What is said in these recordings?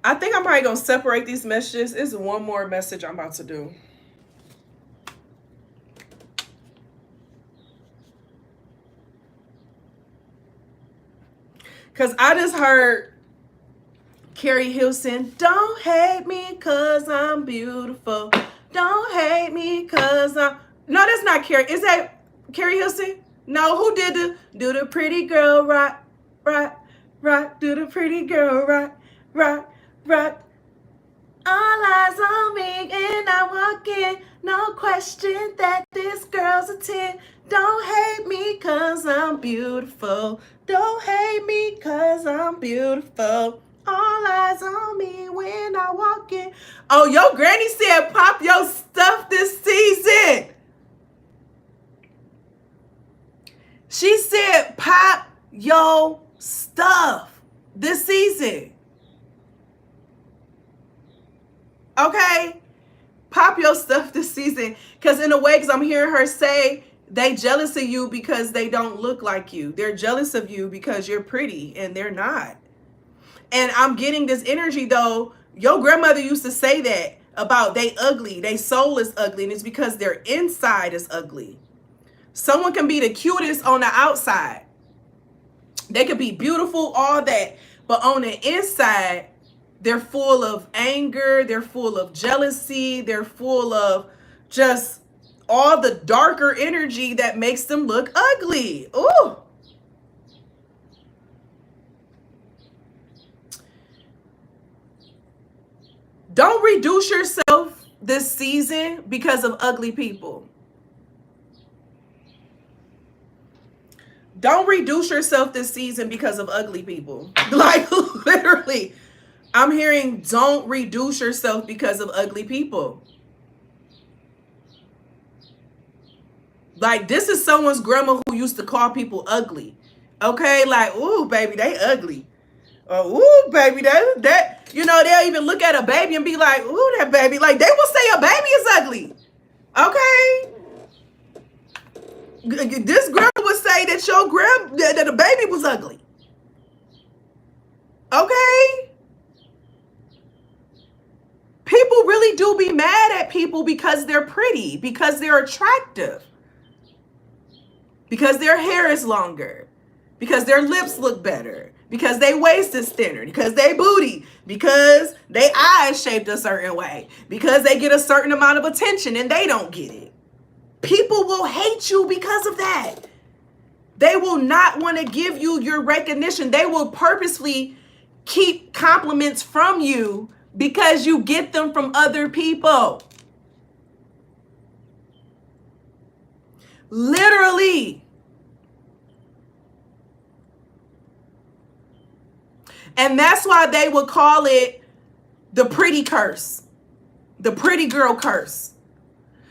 I think I'm probably going to separate these messages. It's one more message I'm about to do. Because I just heard Carrie Hilson, don't hate me because I'm beautiful. Don't hate me because I'm... No, that's not Carrie. Is that Carrie Hilson? No, who did do the pretty girl rock, rock, rock, do the pretty girl rock, rock, rock. All eyes on me and I walk in. No question that this girl's a 10. Don't hate me because I'm beautiful. Don't hate me because I'm beautiful. All eyes on me when I walk in. Oh, your granny said pop your stuff this season. She said pop your stuff this season. Okay? Pop your stuff this season. Because in a way, because I'm hearing her say they jealous of you because they don't look like you. They're jealous of you because you're pretty and they're not. And I'm getting this energy though. Your grandmother used to say that about they ugly. They soul is ugly. And it's because their inside is ugly. Someone can be the cutest on the outside. They could be beautiful, all that. But on the inside, they're full of anger. They're full of jealousy. They're full of just all the darker energy that makes them look ugly. Ooh. Don't reduce yourself this season because of ugly people. Don't reduce yourself this season because of ugly people. Like, literally, I'm hearing don't reduce yourself because of ugly people. Like, this is someone's grandma who used to call people ugly. Okay? Like, ooh, baby, they ugly. Ooh, baby, that, you know, they'll even look at a baby and be like, ooh, that baby. Like, they will say a baby is ugly. Okay? This grandma would say that that the baby was ugly. Okay? People really do be mad at people because they're pretty, because they're attractive, because their hair is longer, because their lips look better, because they waist is thinner, because they booty, because they eyes shaped a certain way, because they get a certain amount of attention and they don't get it. People will hate you because of that. They will not want to give you your recognition. They will purposely keep compliments from you because you get them from other people. Literally. And that's why they would call it the pretty curse, the pretty girl curse.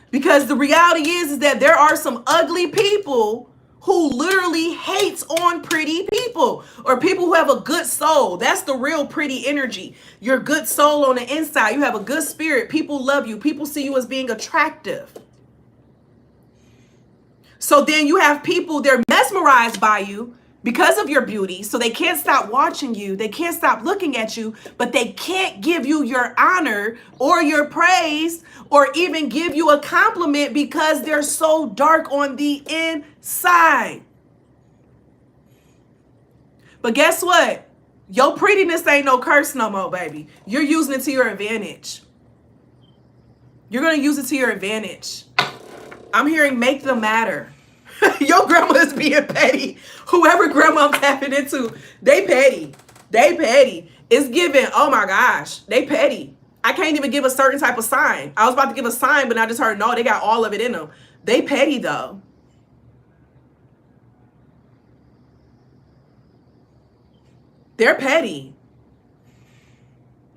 Because the reality is that there are some ugly people who literally hates on pretty people or people who have a good soul. That's the real pretty energy. Your good soul on the inside. You have a good spirit. People love you. People see you as being attractive. So then you have people, they're mesmerized by you because of your beauty. So they can't stop watching you. They can't stop looking at you, but they can't give you your honor or your praise or even give you a compliment because they're so dark on the inside. But guess what? Your prettiness ain't no curse no more, baby. You're using it to your advantage. You're going to use it to your advantage. I'm hearing make them matter. Your grandma is being petty. Whoever grandma I'm tapping into, they petty. They petty. It's given, oh my gosh, they petty. I can't even give a certain type of sign. I was about to give a sign, but I just heard, no, they got all of it in them. They petty though. They're petty.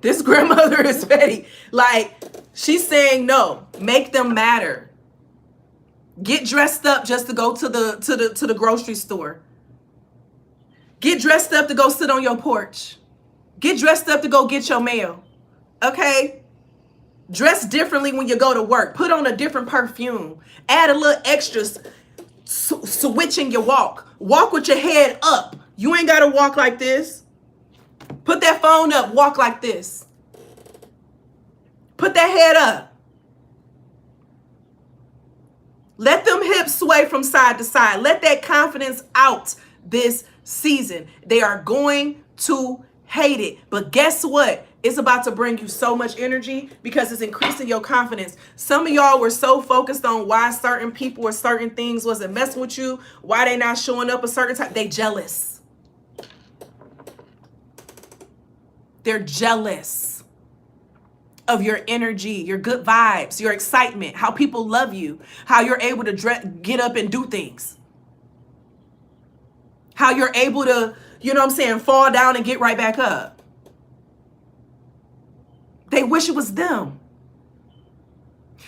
This grandmother is petty. Like, she's saying, no, make them matter. Get dressed up just to go to the grocery store. Get dressed up to go sit on your porch. Get dressed up to go get your mail. Okay? Dress differently when you go to work. Put on a different perfume. Add a little extra switch in your walk. Walk with your head up. You ain't got to walk like this. Put that phone up. Walk like this. Put that head up. Let them hips sway from side to side. Let that confidence out this season. They are going to hate it. But guess what? It's about to bring you so much energy because it's increasing your confidence. Some of y'all were so focused on why certain people or certain things wasn't messing with you, why they not showing up a certain time. They jealous. They're jealous of your energy, your good vibes, your excitement, how people love you, how you're able to get up and do things, how you're able to, you know what I'm saying, fall down and get right back up. They wish it was them.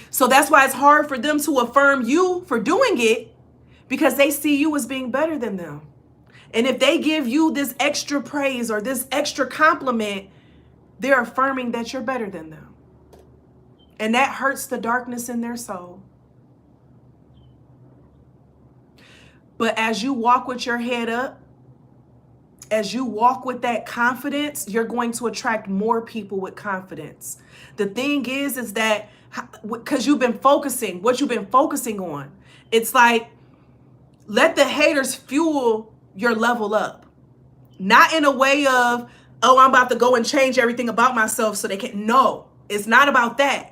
So that's why it's hard for them to affirm you for doing it, because they see you as being better than them. And if they give you this extra praise or this extra compliment, they're affirming that you're better than them. And that hurts the darkness in their soul. But as you walk with your head up, as you walk with that confidence, you're going to attract more people with confidence. The thing is that because you've been focusing, what you've been focusing on, it's like, let the haters fuel your level up. Not in a way of, oh, I'm about to go and change everything about myself so they can. No, it's not about that.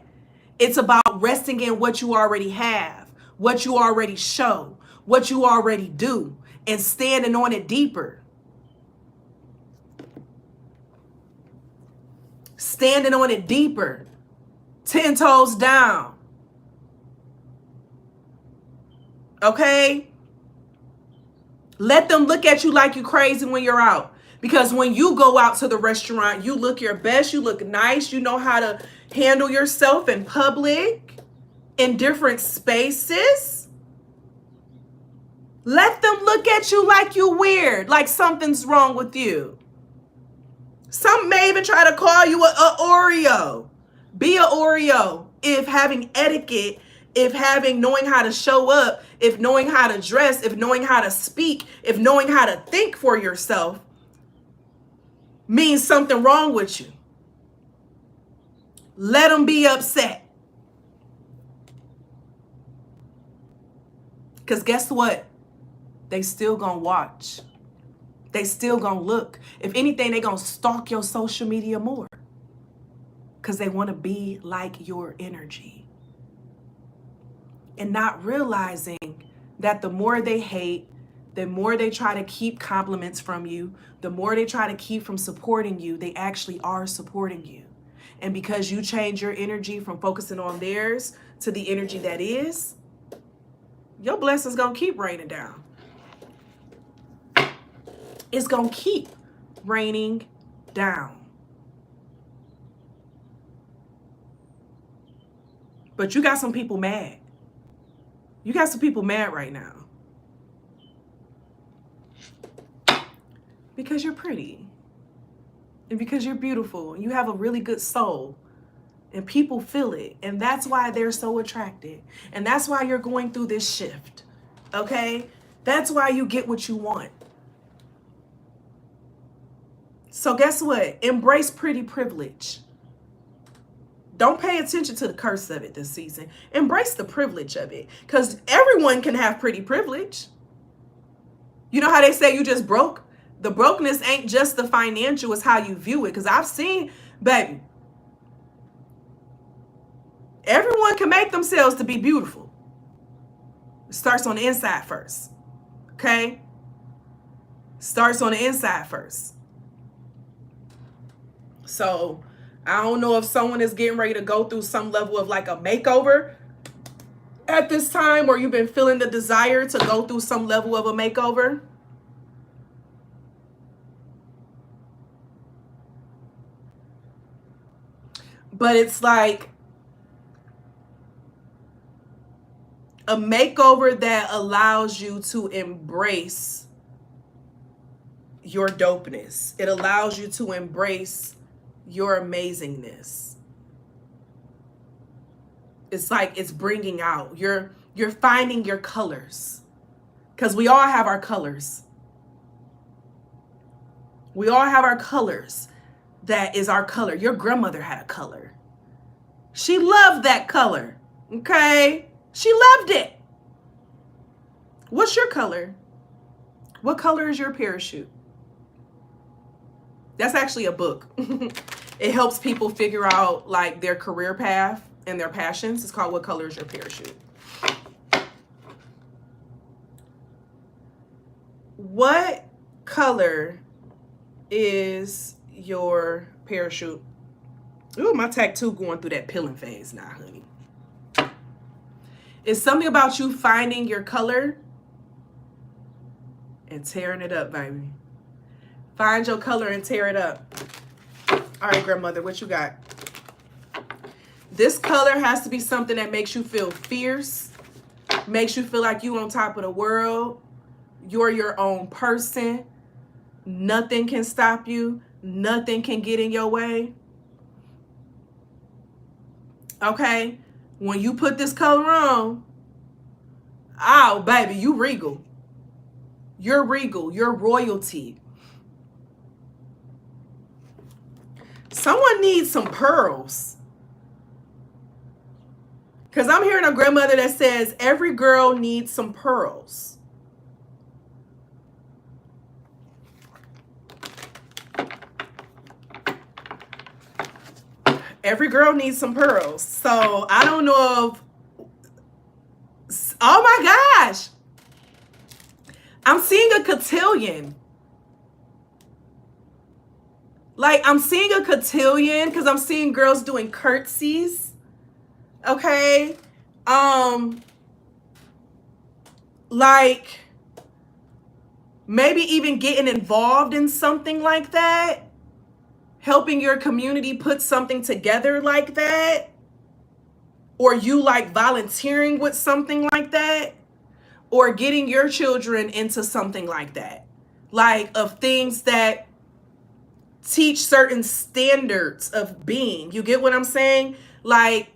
It's about resting in what you already have, what you already show, what you already do, and standing on it deeper. Standing on it deeper. 10 toes down. Okay? Let them look at you like you crazy when you're out. Because when you go out to the restaurant, you look your best, you look nice, you know how to handle yourself in public, in different spaces. Let them look at you like you weird, like something's wrong with you. Some may even try to call you a Oreo. Be a Oreo if having etiquette, if knowing how to show up, if knowing how to dress, if knowing how to speak, if knowing how to think for yourself means something wrong with you. Let them be upset. Because guess what? They still gonna watch. They still gonna look. If anything, they gonna stalk your social media more. Because they want to be like your energy. And not realizing that the more they hate, the more they try to keep compliments from you, the more they try to keep from supporting you, they actually are supporting you. And because you change your energy from focusing on theirs to the energy that is, your blessings gonna keep raining down. It's gonna keep raining down. But you got some people mad. You got some people mad right now. Because you're pretty. And because you're beautiful. And you have a really good soul. And people feel it. And that's why they're so attracted. And that's why you're going through this shift. Okay? That's why you get what you want. So guess what? Embrace pretty privilege. Don't pay attention to the curse of it this season. Embrace the privilege of it. Because everyone can have pretty privilege. You know how they say you just broke? The brokenness ain't just the financial, it's how you view it. Because I've seen, baby, everyone can make themselves to be beautiful. It starts on the inside first. Okay? Starts on the inside first. So I don't know if someone is getting ready to go through some level of like a makeover at this time, or you've been feeling the desire to go through some level of a makeover. But it's like a makeover that allows you to embrace your dopeness. It allows you to embrace your amazingness. It's like it's bringing out, you're finding your colors. Because we all have our colors. We all have our colors. That is our color. Your grandmother had a color. She loved that color. Okay? She loved it. What's your color? What color is your parachute? That's actually a book. It helps people figure out like their career path and their passions. It's called What Color is Your Parachute? What color is your parachute? Ooh, my tattoo going through that peeling phase now, honey. It's something about you finding your color and tearing it up, baby. Find your color and tear it up. All right, grandmother, what you got? This color has to be something that makes you feel fierce, makes you feel like you on top of the world. You're your own person. Nothing can stop you. Nothing can get in your way. Okay? When you put this color on, oh, baby, you regal. You're regal. You're royalty. Someone needs some pearls. Because I'm hearing a grandmother that says every girl needs some pearls. Every girl needs some pearls. So I don't know if... Oh my gosh. I'm seeing a cotillion. Like, I'm seeing a cotillion because I'm seeing girls doing curtsies. Okay? Like, maybe even getting involved in something like that. Helping your community put something together like that. Or you like volunteering with something like that. Or getting your children into something like that. Like, of things that teach certain standards of being. You get what I'm saying? Like,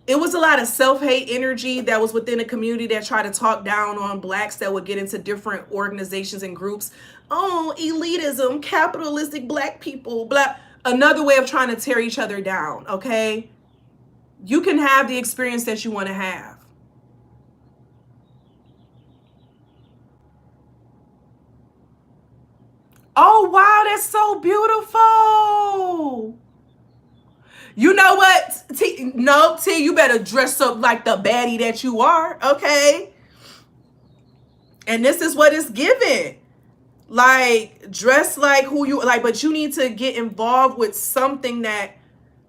it was a lot of self-hate energy that was within a community that tried to talk down on blacks that would get into different organizations and groups. Oh, elitism, capitalistic black people, blah. Another way of trying to tear each other down, okay? You can have the experience that you want to have. Oh, wow, that's so beautiful. You know what? T, you better dress up like the baddie that you are, okay? And this is what it's given. Like, dress like who you like, but you need to get involved with something that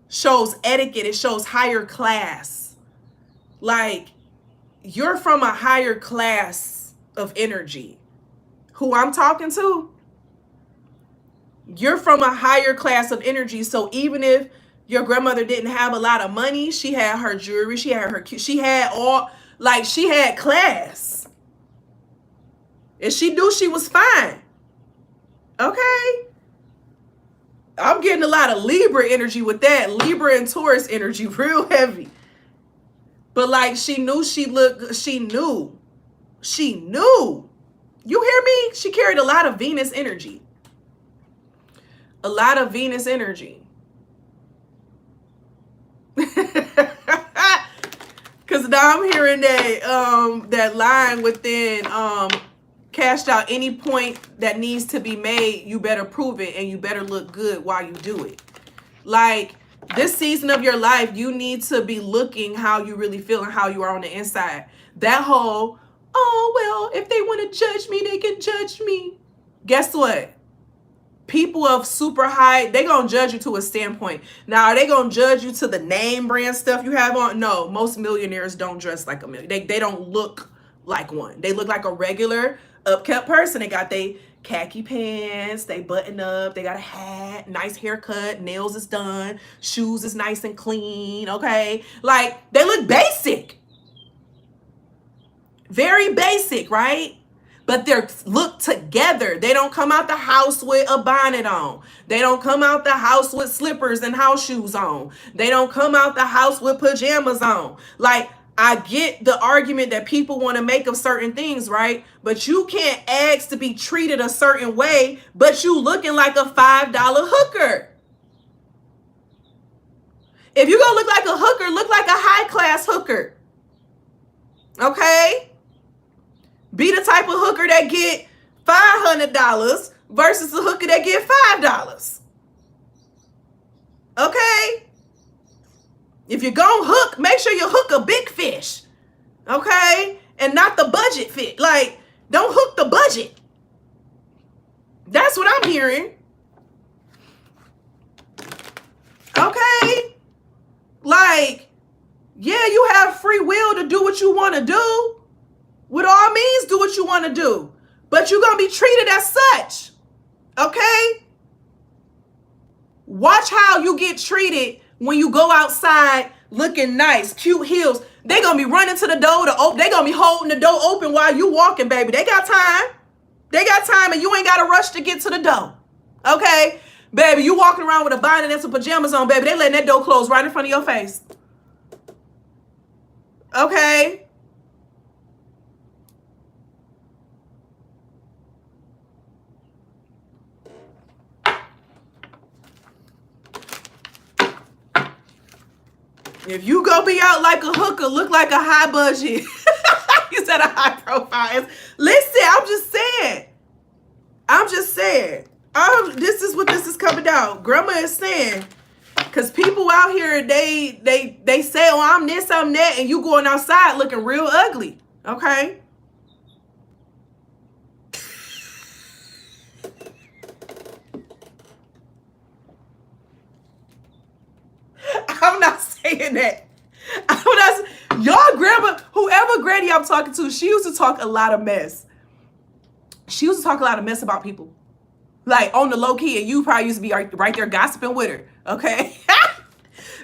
shows etiquette. It shows higher class. Like, you're from a higher class of energy. Who I'm talking to, you're from a higher class of energy. So even if your grandmother didn't have a lot of money, she had her jewelry, she had she had class. And she knew she was fine. Okay? I'm getting a lot of Libra energy with that. Libra and Taurus energy, real heavy. But like, she knew she looked, she knew. You hear me? She carried a lot of Venus energy. A lot of Venus energy. Because now I'm hearing that line within cashed out any point that needs to be made, you better prove it and you better look good while you do it. Like, this season of your life, you need to be looking how you really feel and how you are on the inside. That whole, oh, well, if they want to judge me, they can judge me. Guess what? People of super high, they gonna judge you to a standpoint. Now, are they gonna judge you to the name brand stuff you have on? No, most millionaires don't dress like a millionaire. They don't look like one. They look like a regular upkept person. They got they khaki pants, they button up, they got a hat, nice haircut, nails is done, shoes is nice and clean, okay? Like, they look basic. Very basic, right? But they're look together. They don't come out the house with a bonnet on. They don't come out the house with slippers and house shoes on. They don't come out the house with pajamas on. Like, I get the argument that people want to make of certain things, right? But you can't ask to be treated a certain way, but you looking like a $5 hooker. If you gonna look like a hooker, look like a high-class hooker. Okay? Be the type of hooker that get $500 versus a hooker that get $5. Okay? If you're gonna hook, make sure you hook a big fish. Okay? And not the budget fit. Like, don't hook the budget. That's what I'm hearing. Okay? Like, yeah, you have free will to do what you want to do. With all means, do what you want to do. But you're going to be treated as such. Okay? Watch how you get treated when you go outside looking nice, cute heels. They're going to be running to the door. They're going to be holding the door open while you walking, baby. They got time. They got time, and you ain't got to rush to get to the door. Okay? Baby, you walking around with a bonnet and some pajamas on, baby. They letting that door close right in front of your face. Okay? If you go be out like a hooker, look like a high budget. You said a high profile. Listen, I'm just saying. This is what this is coming down. Grandma is saying, because people out here, they say, oh, I'm this, I'm that, and you going outside looking real ugly. Okay? I'm not saying that. Y'all grandma, whoever granny I'm talking to, she used to talk a lot of mess. She used to talk a lot of mess about people. Like on the low key, and you probably used to be right there gossiping with her. Okay?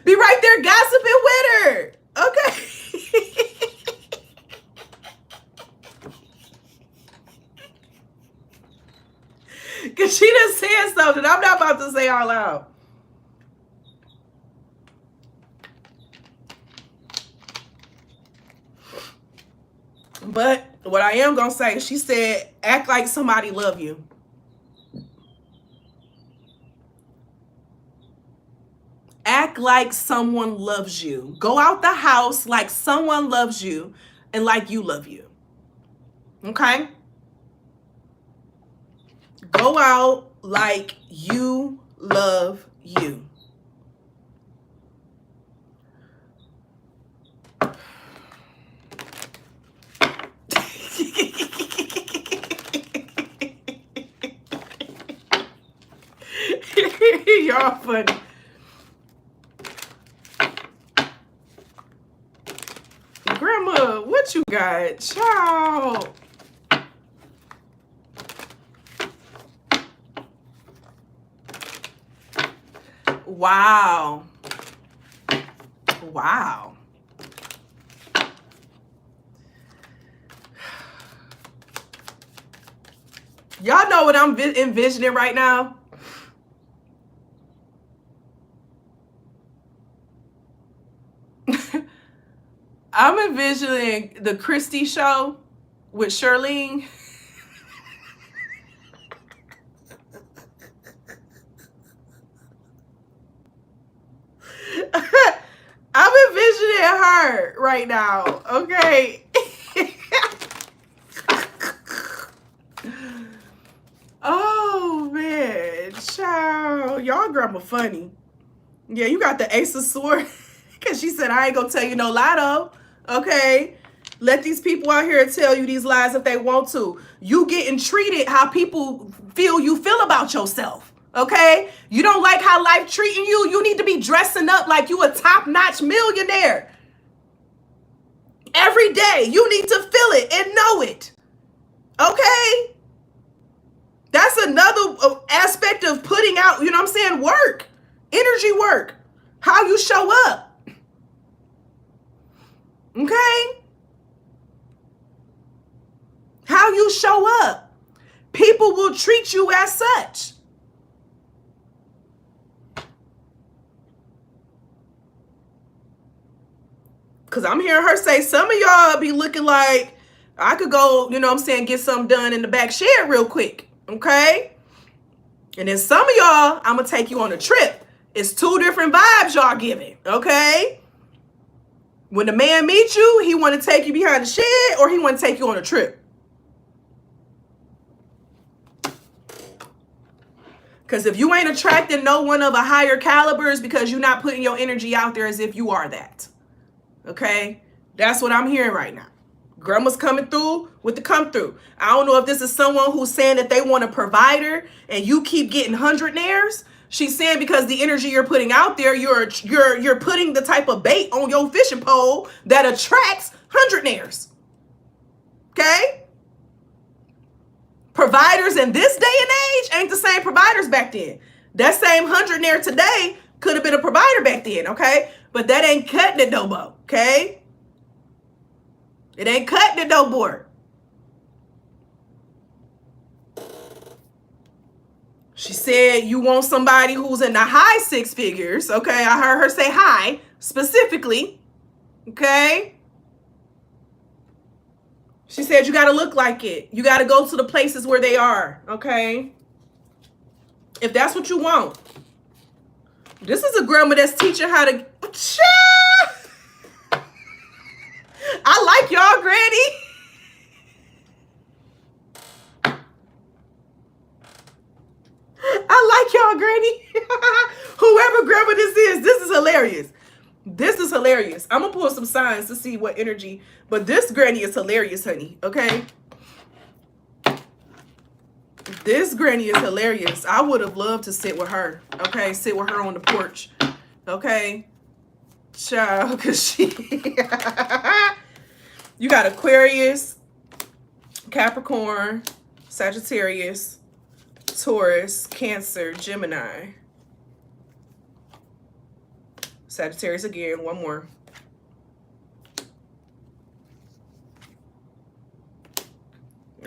Be right there gossiping with her. Okay? Because she done said something I'm not about to say out loud. But what I am going to say, she said, act like somebody love you. Act like someone loves you. Go out the house like someone loves you and like you love you. Okay? Go out like you love you. Y'all funny. Grandma, what you got? Child. Wow. Wow. Y'all know what I'm envisioning right now? I'm envisioning the Christie show with Shirlene. I'm envisioning her right now, okay? Oh, man. Child. Y'all grandma funny. Yeah, you got the Ace of Swords. Because she said, I ain't going to tell you no lie, though. Okay? Let these people out here tell you these lies if they want to. You getting treated how people feel you feel about yourself. Okay? You don't like how life treating you. You need to be dressing up like you a top-notch millionaire. Every day. You need to feel it and know it. Okay? That's another aspect of putting out, you know what I'm saying, work. Energy work. How you show up. Okay? How you show up. People will treat you as such. Because I'm hearing her say some of y'all be looking like I could go, you know what I'm saying, get something done in the back shed real quick. Okay? And then some of y'all, I'm going to take you on a trip. It's two different vibes y'all giving, okay? When the man meets you, he want to take you behind the shed or he want to take you on a trip. Because if you ain't attracting no one of a higher caliber, it's because you're not putting your energy out there as if you are that. Okay? That's what I'm hearing right now. Grandma's coming through with the come through. I don't know if this is someone who's saying that they want a provider and you keep getting 100-naires. She's saying because the energy you're putting out there, you're putting the type of bait on your fishing pole that attracts 100-naires. Okay? Providers in this day and age ain't the same providers back then. That same 100-naire today could have been a provider back then, okay? But that ain't cutting it no more, okay? It ain't cutting it no more. She said you want somebody who's in the high six figures, okay? I heard her say high specifically, okay? She said you got to look like it. You got to go to the places where they are, okay? If that's what you want. This is a grandma that's teaching how to... I like y'all, Granny. I like y'all, Granny. Whoever grandma this is hilarious. This is hilarious. I'm going to pull some signs to see what energy... But this granny is hilarious, honey, okay? This granny is hilarious. I would have loved to sit with her, okay? Sit with her on the porch, okay? Child, because she... You got Aquarius, Capricorn, Sagittarius, Taurus, Cancer, Gemini. Sagittarius again, one more.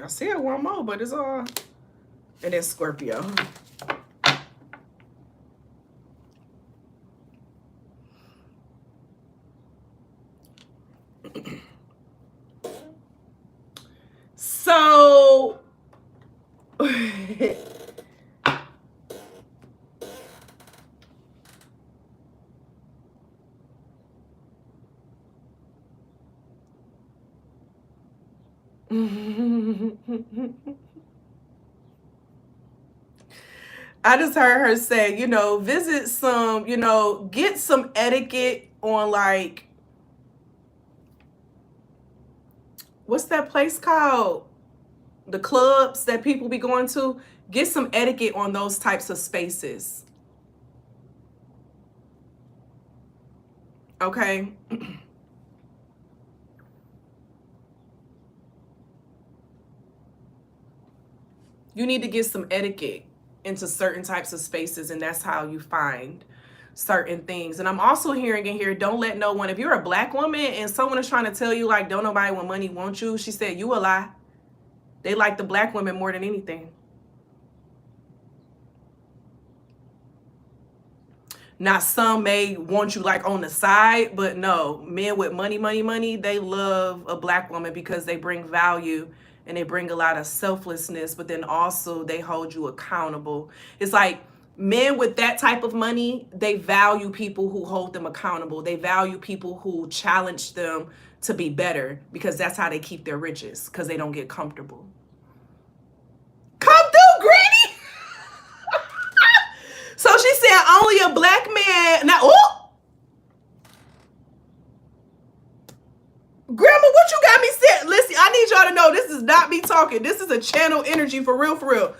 I said one more, but it's all... And then Scorpio. So... I just heard her say, you know, visit some, you know, get some etiquette on, like, what's that place called? The clubs that people be going to. Get some etiquette on those types of spaces. Okay? You need to get some etiquette into certain types of spaces, and that's how you find certain things. And I'm also hearing in here, don't let no one, if you're a black woman and someone is trying to tell you, like, don't nobody want money want you, she said, you a lie. They like the black women more than anything. Now, some may want you, like, on the side, but no, men with money, they love a black woman because they bring value and they bring a lot of selflessness, but then also they hold you accountable. It's like men with that type of money, they value people who hold them accountable. They value people who challenge them to be better, because that's how they keep their riches, because they don't get comfortable. Come through, Granny! So she said only a black man. Now, oh! Grandma, what you got me said? Listen, I need y'all to know this is not me talking. This is a channel energy for real, for real.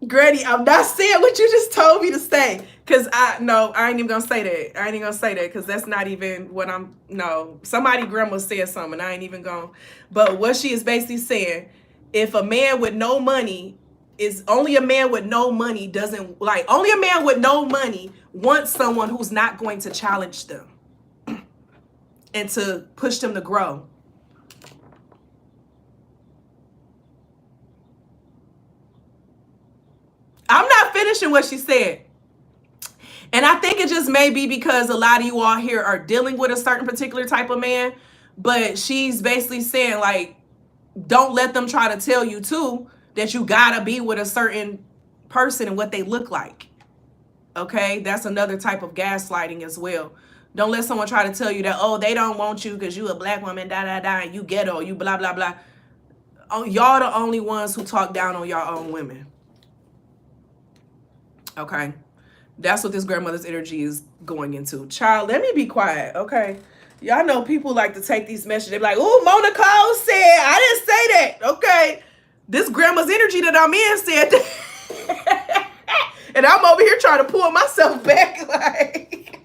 Granny, I'm not saying what you just told me to say. Because I ain't even going to say that. I ain't even going to say that because that's not even what I'm... No, somebody grandma said something. I ain't even going... But what she is basically saying, if a man with no money is... Only a man with no money doesn't... Like, only a man with no money wants someone who's not going to challenge them and to push them to grow. I'm not finishing what she said. And I think it just may be because a lot of you all here are dealing with a certain particular type of man. But she's basically saying, like, don't let them try to tell you, too, that you gotta be with a certain person and what they look like. Okay, that's another type of gaslighting as well. Don't let someone try to tell you that, oh, they don't want you because you a black woman, da da da, and you ghetto, you blah blah blah. Oh, y'all the only ones who talk down on your own women. Okay, that's what this grandmother's energy is going into. Child, let me be quiet, okay? Y'all know people like to take these messages. They be like, oh, Mona Cole said, I didn't say that, okay? This grandma's energy that I'm in said that. And I'm over here trying to pull myself back like,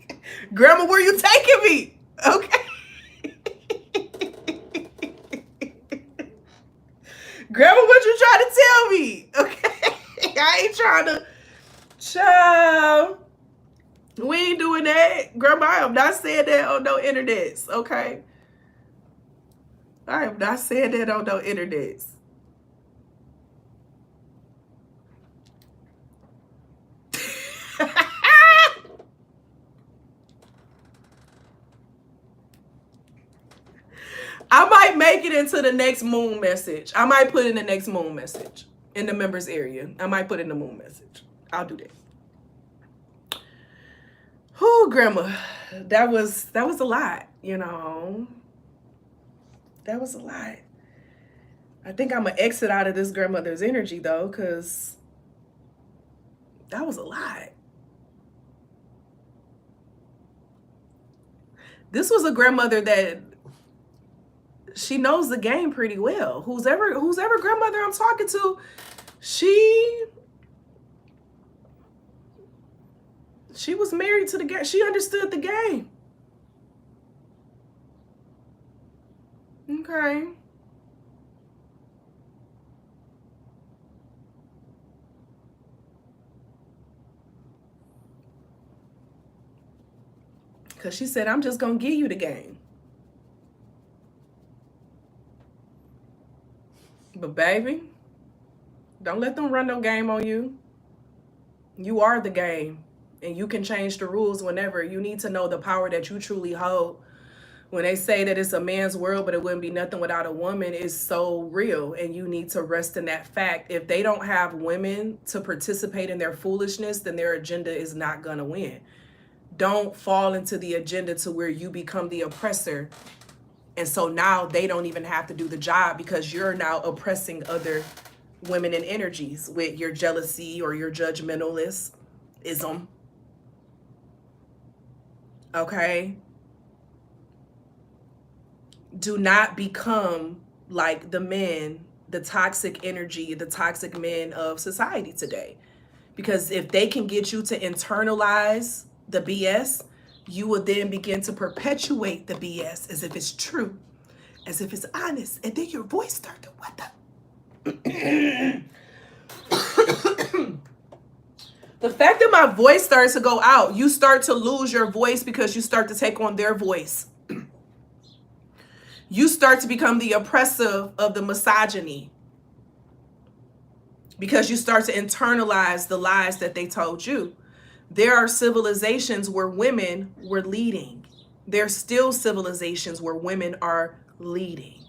Grandma, where you taking me? Okay. Grandma, what you trying to tell me? Okay. I ain't trying to. Child. We ain't doing that. Grandma, I am not saying that on no internets. Okay. I am not saying that on no internets. I might make it into the next moon message. I might put in the next moon message in the members area. I might put in the moon message. I'll do that. Whew, Grandma, that was a lot, you know. That was a lot. I think I'm gonna exit out of this grandmother's energy though, because that was a lot. This was a grandmother that she knows the game pretty well. Who's ever grandmother I'm talking to, she was married to the game. She understood the game. Okay. Because she said, I'm just going to give you the game. But baby, don't let them run no game on you. You are the game. And you can change the rules whenever. You need to know the power that you truly hold. When they say that it's a man's world, but it wouldn't be nothing without a woman, is so real. And you need to rest in that fact. If they don't have women to participate in their foolishness, then their agenda is not going to win. Don't fall into the agenda to where you become the oppressor. And so now they don't even have to do the job because you're now oppressing other women and energies with your jealousy or your judgmentalism. Okay? Do not become like the men, the toxic energy, the toxic men of society today. Because if they can get you to internalize the BS, you will then begin to perpetuate the BS as if it's true, as if it's honest. And then your voice starts to, what the? The fact that my voice starts to go out, you start to lose your voice because you start to take on their voice. You start to become the oppressive of the misogyny because you start to internalize the lies that they told you. There are civilizations where women were leading. There's still civilizations where women are leading.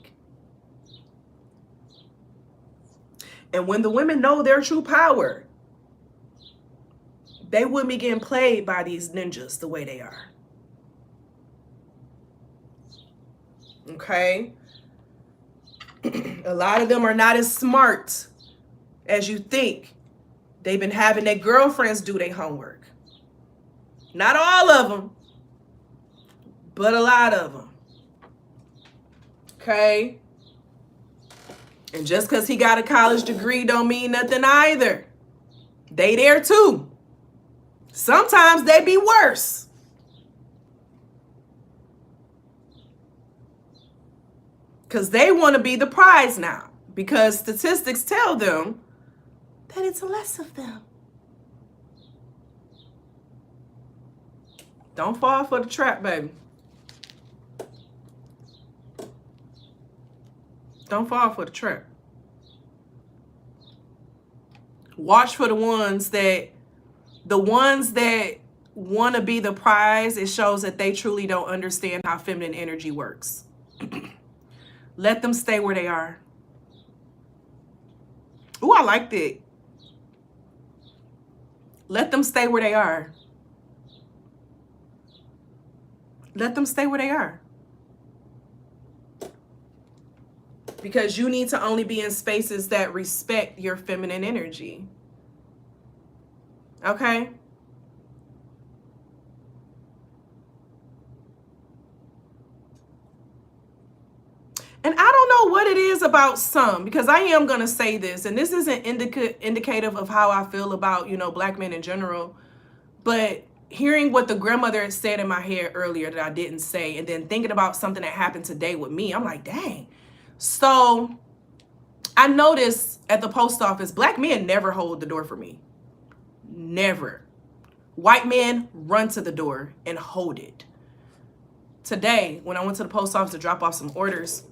And when the women know their true power, they wouldn't be getting played by these ninjas the way they are. Okay? A lot of them are not as smart as you think. They've been having their girlfriends do their homework. Not all of them, but a lot of them. Okay? And just because he got a college degree don't mean nothing either. They there too. Sometimes they be worse. Because they want to be the prize now. Because statistics tell them that it's less of them. Don't fall for the trap, baby. Don't fall for the trap. Watch for the ones that want to be the prize. It shows that they truly don't understand how feminine energy works. Let them stay where they are. Ooh, I like that. Let them stay where they are. Let them stay where they are. Because you need to only be in spaces that respect your feminine energy. Okay? And I don't know what it is about some, because I am going to say this, and this isn't indicative of how I feel about, black men in general, but hearing what the grandmother had said in my head earlier that I didn't say, and then thinking about something that happened today with me, I'm like, dang. So I noticed at the post office, black men never hold the door for me. Never. White men run to the door and hold it. Today, when I went to the post office to drop off some orders,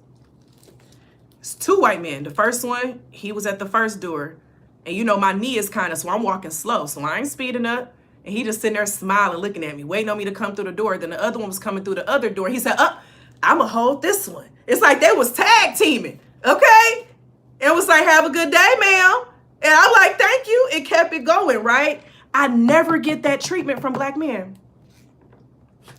it's 2 white men. The first one, he was at the first door. And my knee is kind of, so I'm walking slow. So I ain't speeding up. And he just sitting there smiling, looking at me, waiting on me to come through the door. Then the other one was coming through the other door. He said, I'm going to hold this one. It's like they was tag teaming. Okay? It was like, have a good day, ma'am. And I'm like, thank you. It kept it going, right? I never get that treatment from black men.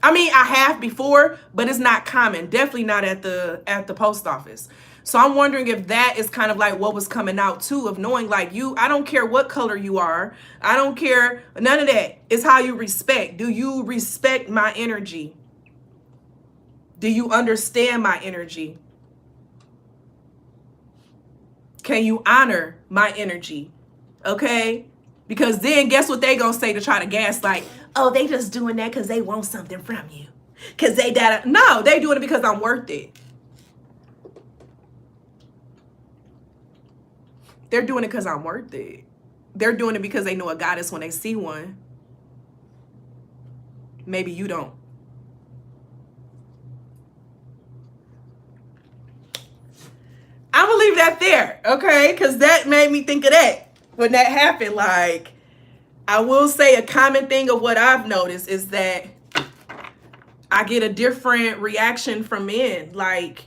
I mean, I have before, but it's not common. Definitely not at the post office. So I'm wondering if that is kind of like what was coming out too, of knowing like I don't care what color you are. I don't care. None of that. It's how you respect. Do you respect my energy? Do you understand my energy? Can you honor my energy? Okay? Because then guess what they gonna say to try to gaslight? Oh, they just doing that because they want something from you. Because they no, they doing it because I'm worth it. They're doing it because I'm worth it. They're doing it because they know a goddess when they see one. Maybe you don't. I'm going to leave that there, okay? Because that made me think of that when that happened. Like, I will say a common thing of what I've noticed is that I get a different reaction from men, like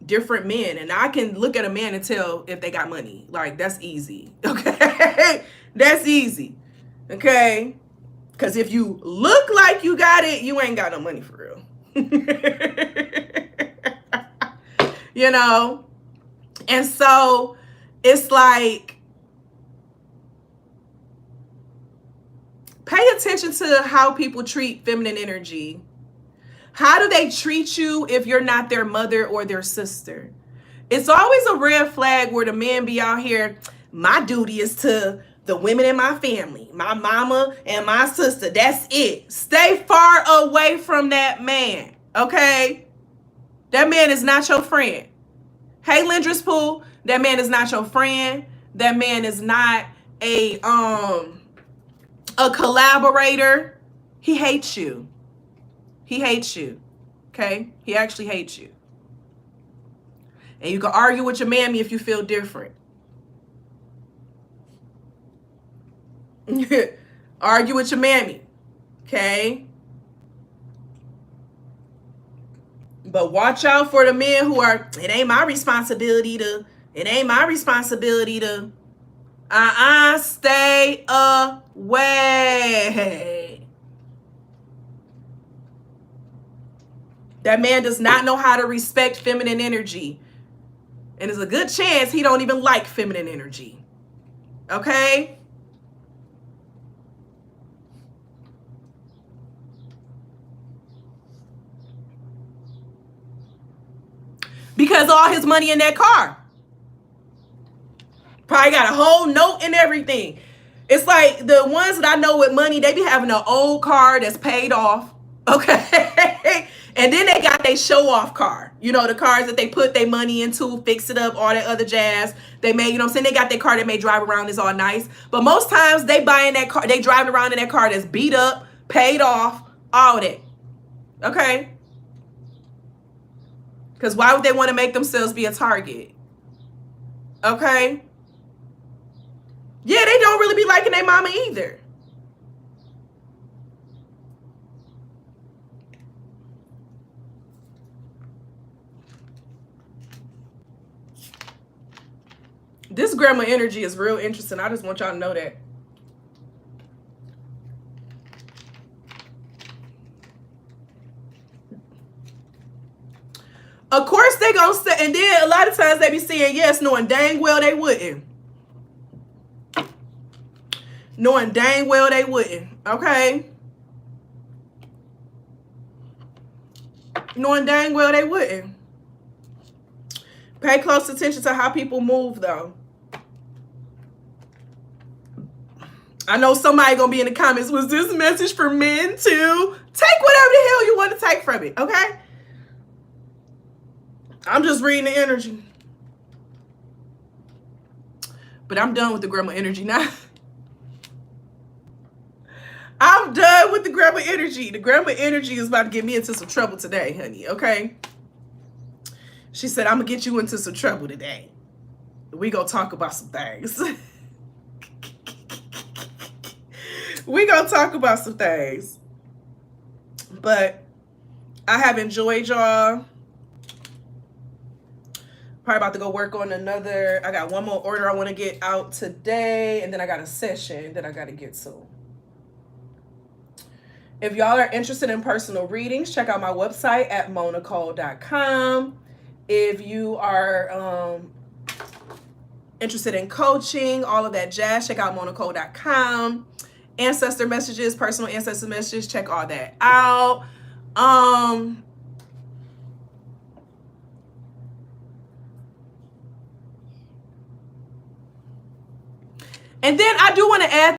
different men. And I can look at a man and tell if they got money. Like, that's easy, okay? That's easy, okay? Because if you look like you got it, you ain't got no money for real. And so it's like, pay attention to how people treat feminine energy. How do they treat you if you're not their mother or their sister? It's always a red flag where the men be out here, my duty is to the women in my family, my mama and my sister. That's it. Stay far away from that man, okay? That man is not your friend. Hey, Lindris Pool, that man is not your friend. That man is not a collaborator. He hates you. He hates you, okay? He actually hates you. And you can argue with your mammy if you feel different. Argue with your mammy, okay? But watch out for the men who are, it ain't my responsibility to, stay away. That man does not know how to respect feminine energy. And there's a good chance he don't even like feminine energy. Okay? Because all his money in that car. Probably got a whole note and everything. It's like the ones that I know with money, they be having an old car that's paid off. Okay? And then they got their show-off car. The cars that they put their money into, fix it up, all that other jazz. They may, what I'm saying? They got their car that may drive around is all nice. But most times they buying that car, they driving around in that car that's beat up, paid off, all that. Okay? Because why would they want to make themselves be a target? Okay? Yeah, they don't really be liking their mama either. This grandma energy is real interesting. I just want y'all to know that. they gonna say, and then a lot of times they be saying yes, knowing dang well they wouldn't. Knowing dang well they wouldn't, okay? Knowing dang well they wouldn't. Pay close attention to how people move, though. I know somebody gonna be in the comments, was this message for men too? Take whatever the hell you want to take from it, okay? I'm just reading the energy. But I'm done with the grandma energy now. I'm done with the grandma energy. The grandma energy is about to get me into some trouble today, honey, okay? She said, I'm going to get you into some trouble today. We going to talk about some things. We going to talk about some things. But I have enjoyed y'all. Probably about to go work on another. I got one more order I want to get out today. And then I got a session that I got to get to. If y'all are interested in personal readings, check out my website at monicole.com. If you are interested in coaching, all of that jazz, check out monicole.com. Ancestor messages, personal ancestor messages, check all that out. And then I do want to add